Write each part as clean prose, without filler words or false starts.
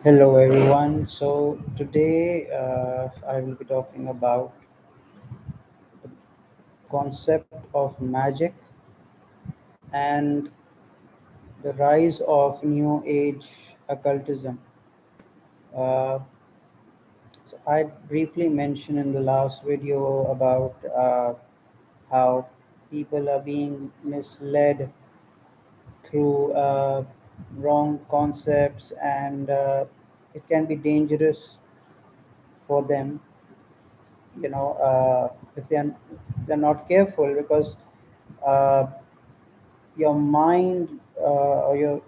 Hello everyone. So today I will be talking about the concept of magic and the rise of New Age occultism. Uh, so I briefly mentioned in the last video about how people are being misled through wrong concepts, and it can be dangerous for them, if they're not careful, because uh, your mind or your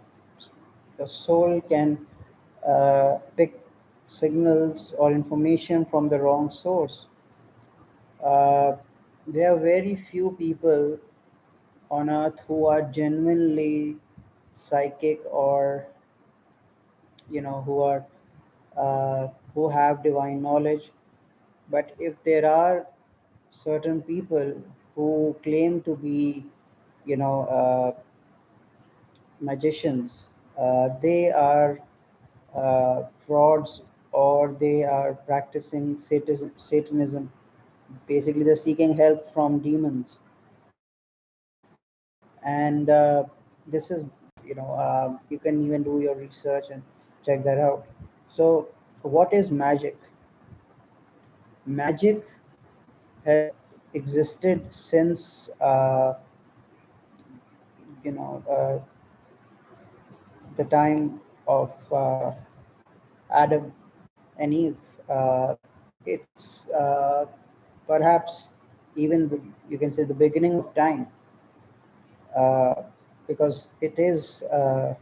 soul can pick signals or information from the wrong source. uh, there are very few people on earth who are genuinely psychic, or who are who have divine knowledge. But if there are certain people who claim to be, you know, magicians, they are frauds, or they are practicing Satanism. Basically, they're seeking help from demons, and this is, you can even do your research and check that out. So, what is magic? Magic has existed since you know uh, the time of Adam and Eve. It's perhaps even you can say the beginning of time, uh, because it is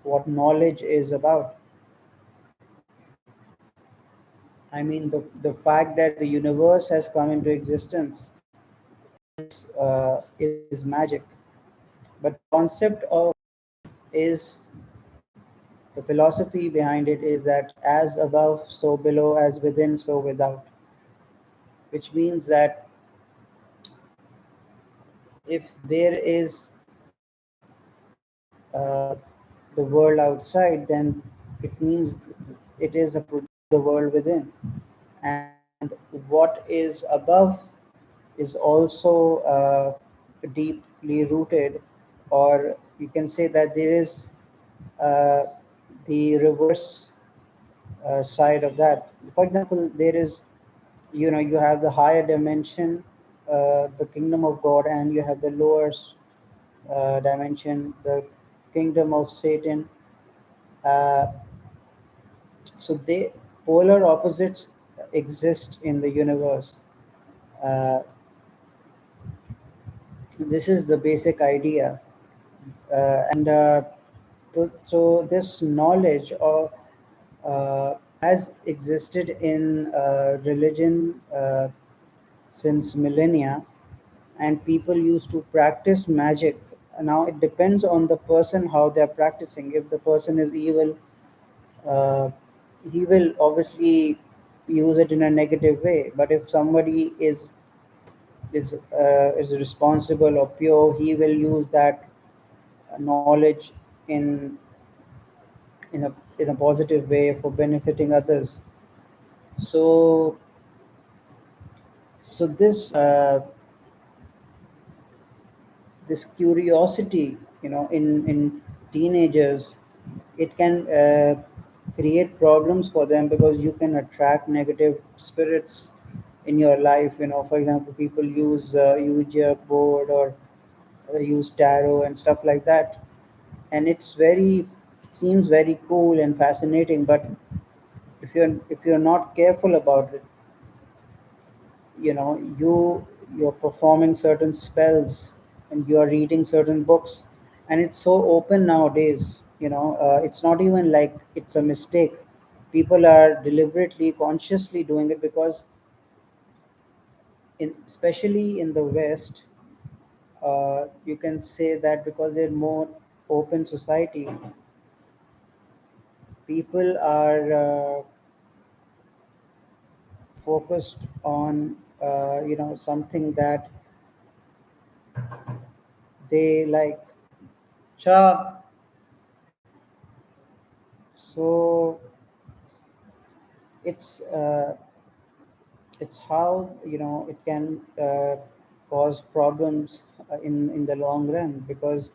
what knowledge is about. I mean, the fact that the universe has come into existence is magic. But the concept of is the philosophy behind it is that as above, so below, as within, so without, which means that if there is the world outside, then it means it is a product of the world within. And what is above is also deeply rooted, or you can say that there is uh, the reverse side of that. For example, there is, you have the higher dimension, the kingdom of God, and you have the lower dimension, the kingdom of Satan. Uh, so they polar opposites exist in the universe. Uh, this is the basic idea, and so this knowledge has existed in religion since millennia, and people used to practice magic. Now it depends on the person how they're practicing. If the person is evil, uh, he will obviously use it in a negative way. But if somebody is responsible or pure, he will use that knowledge in in a positive way for benefiting others. So this curiosity, in teenagers, it can create problems for them, because you can attract negative spirits in your life. For example, people use Ouija board, or use tarot and stuff like that, and seems very cool and fascinating. But if you're not careful about it, you're performing certain spells, and you're reading certain books, and it's so open nowadays. It's not even like it's a mistake. People are deliberately, consciously doing it, because especially in the West, you can say that because they're more open society, people are focused on something that they like. Cha. So it's it's how it can cause problems in the long run, because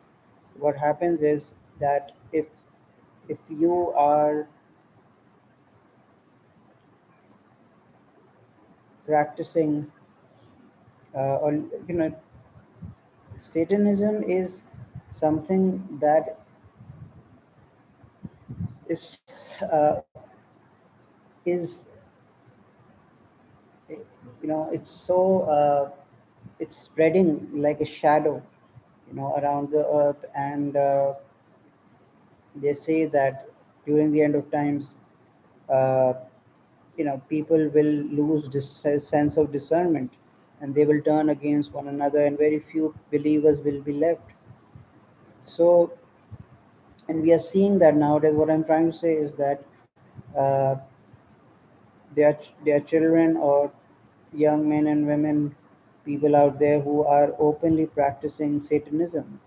what happens is that if you are practicing or Satanism is something that is uh, is it's so it's spreading like a shadow around the earth, and they say that during the end of times, uh, people will lose this sense of discernment, and they will turn against one another, and very few believers will be left. So, and we are seeing that nowadays. What I'm trying to say is that uh, there are children or young men and women, people out there who are openly practicing Satanism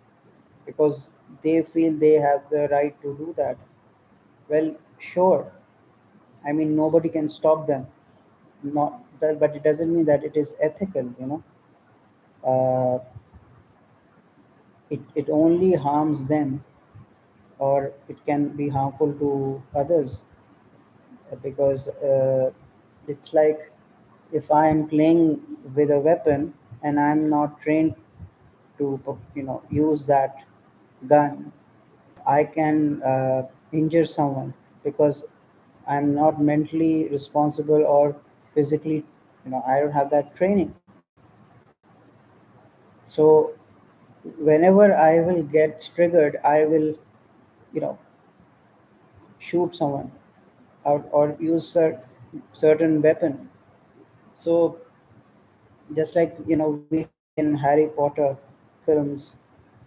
because they feel they have the right to do that. Well, sure. I mean, nobody can stop them. Not that, but it doesn't mean that it is ethical. Uh, it only harms them, or it can be harmful to others, because it's like if I'm playing with a weapon and I'm not trained to use that gun, I can injure someone because I'm not mentally responsible or physically, I don't have that training. So whenever I will get triggered, I will, you know, shoot someone or use certain weapon. So just like we see in Harry Potter films,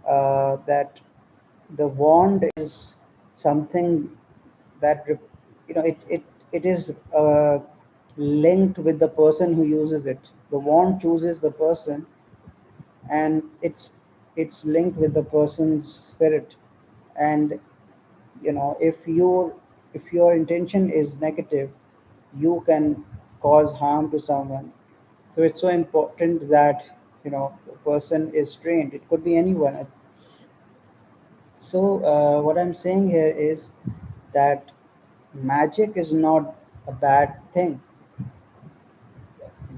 that the wand is something that it is linked with the person who uses it. The wand chooses the person, and it's linked with the person's spirit. And if your intention is negative, you can cause harm to someone. So it's so important that a person is trained. It could be anyone. So what I'm saying here is that magic is not a bad thing.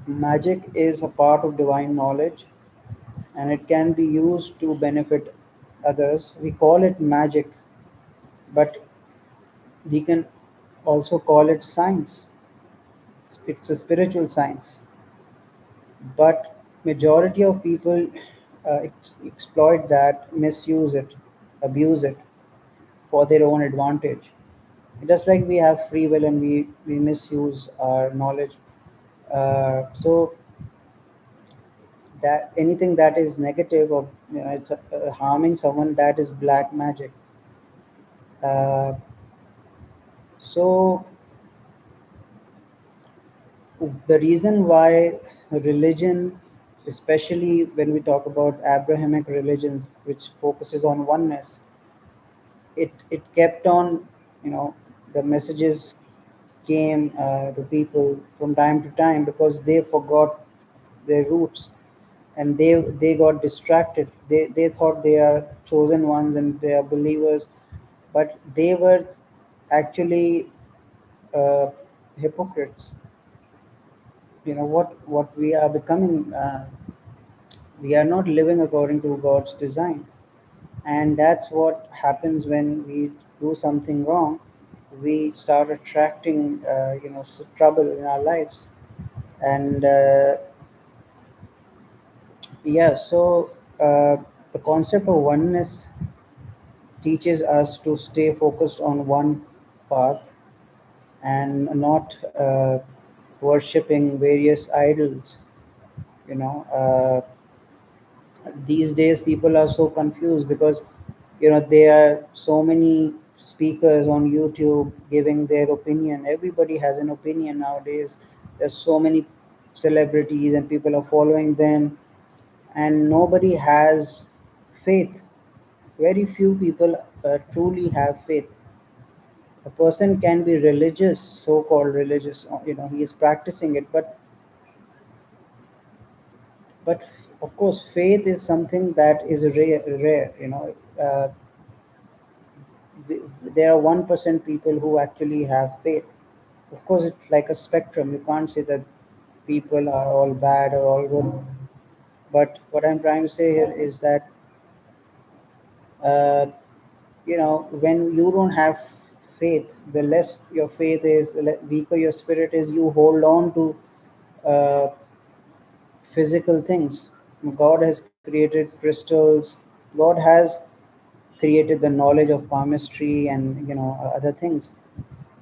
Magic is a part of divine knowledge, and it can be used to benefit others. We call it magic, but we can also call it science. It's a spiritual science, but majority of people exploit that, misuse it, abuse it for their own advantage. Just like we have free will and we misuse our knowledge. So that anything that is negative or it's harming someone, that is black magic. Uh, so the reason why religion, especially when we talk about Abrahamic religions, which focuses on oneness, it kept on, you know, the messages came to people from time to time because they forgot their roots, and they got distracted. They thought they are chosen ones and they are believers, but they were actually uh, hypocrites. What we are becoming, we are not living according to God's design. And that's what happens when we do something wrong. We start attracting trouble in our lives. And yeah, so the concept of oneness teaches us to stay focused on one path and not worshipping various idols. you know uh, these days people are so confused because there are so many speakers on YouTube giving their opinion. Everybody has an opinion nowadays. There's so many celebrities and people are following them, and nobody has faith. Very few people truly have faith. A person can be religious, so-called religious, he is practicing it, but of course faith is something that is rare. th- there are 1% people who actually have faith. Of course, it's like a spectrum. You can't say that people are all bad or all good. But what I'm trying to say here is that, uh, when you don't have faith, the less your faith is, the weaker your spirit is, you hold on to uh, physical things. God has created crystals. God has created the knowledge of palmistry and other things,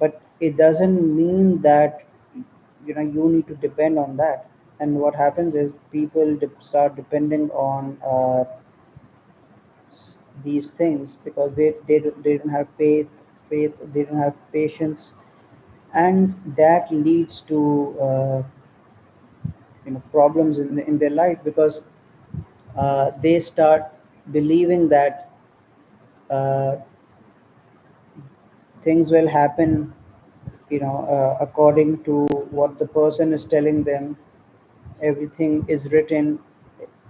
but it doesn't mean that you need to depend on that. And what happens is people start depending on these things because they don't have faith, they don't have patience, and that leads to problems in their life, because they start believing that uh, things will happen according to what the person is telling them. Everything is written,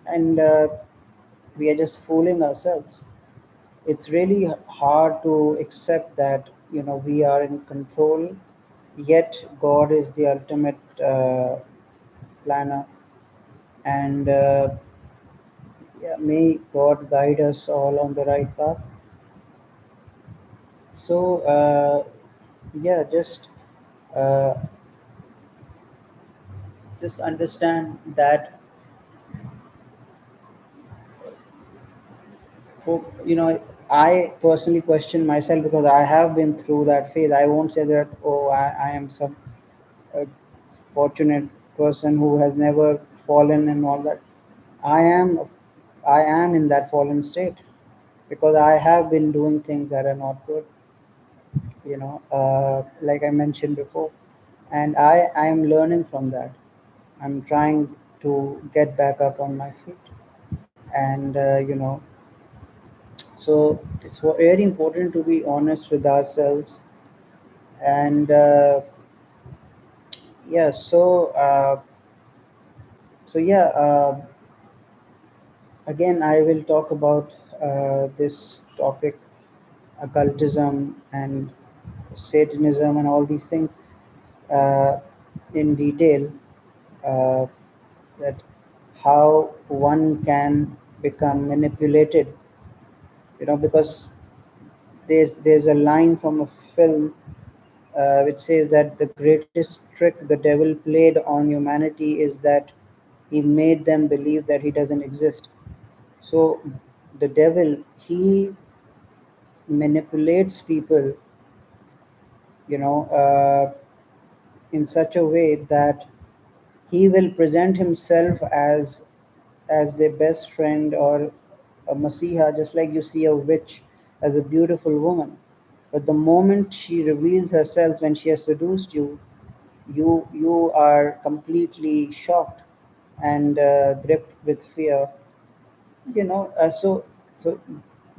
and we are just fooling ourselves. It's really hard to accept that we are in control, yet God is the ultimate planner. And yeah, may God guide us all on the right path. So yeah, uh, just understand that, for I personally question myself because I have been through that phase. I won't say that, oh, I am some uh, fortunate person who has never fallen and all that. I am i am in that fallen state because I have been doing things that are not good, like I mentioned before. And I am learning from that. I'm trying to get back up on my feet. And so it's very important to be honest with ourselves. And yeah, so yeah, again I will talk about this topic, occultism and Satanism and all these things, uh, in detail, uh, that how one can become manipulated, because there's a line from a film which says that the greatest trick the devil played on humanity is that he made them believe that he doesn't exist. So the devil, he manipulates people, you know, uh, in such a way that he will present himself as their best friend or a masiha, just like you see a witch as a beautiful woman. But the moment she reveals herself when she has seduced you, you are completely shocked and gripped with fear. So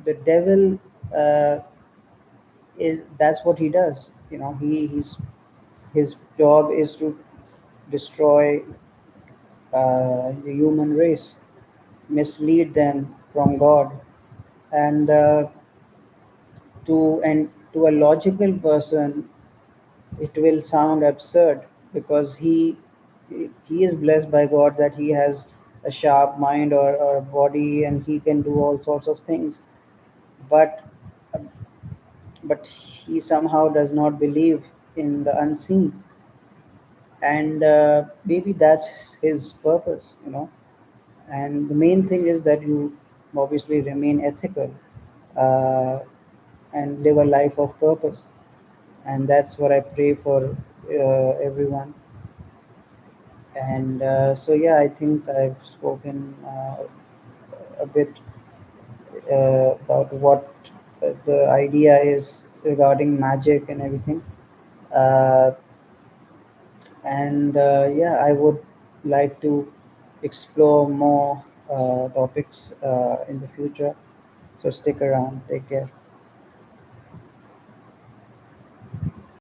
the devil, uh, that's what he does. His job is to destroy the human race, mislead them from God. And to a logical person, it will sound absurd, because he is blessed by God that he has a sharp mind, or a body, and he can do all sorts of things. But but he somehow does not believe in the unseen. And maybe that's his purpose. And the main thing is that you obviously remain ethical, uh, and live a life of purpose. And that's what I pray for everyone. And so yeah, I think I've spoken a bit about what the idea is regarding magic and everything. uh, and yeah, I would like to explore more topics in the future. So stick around. Take care.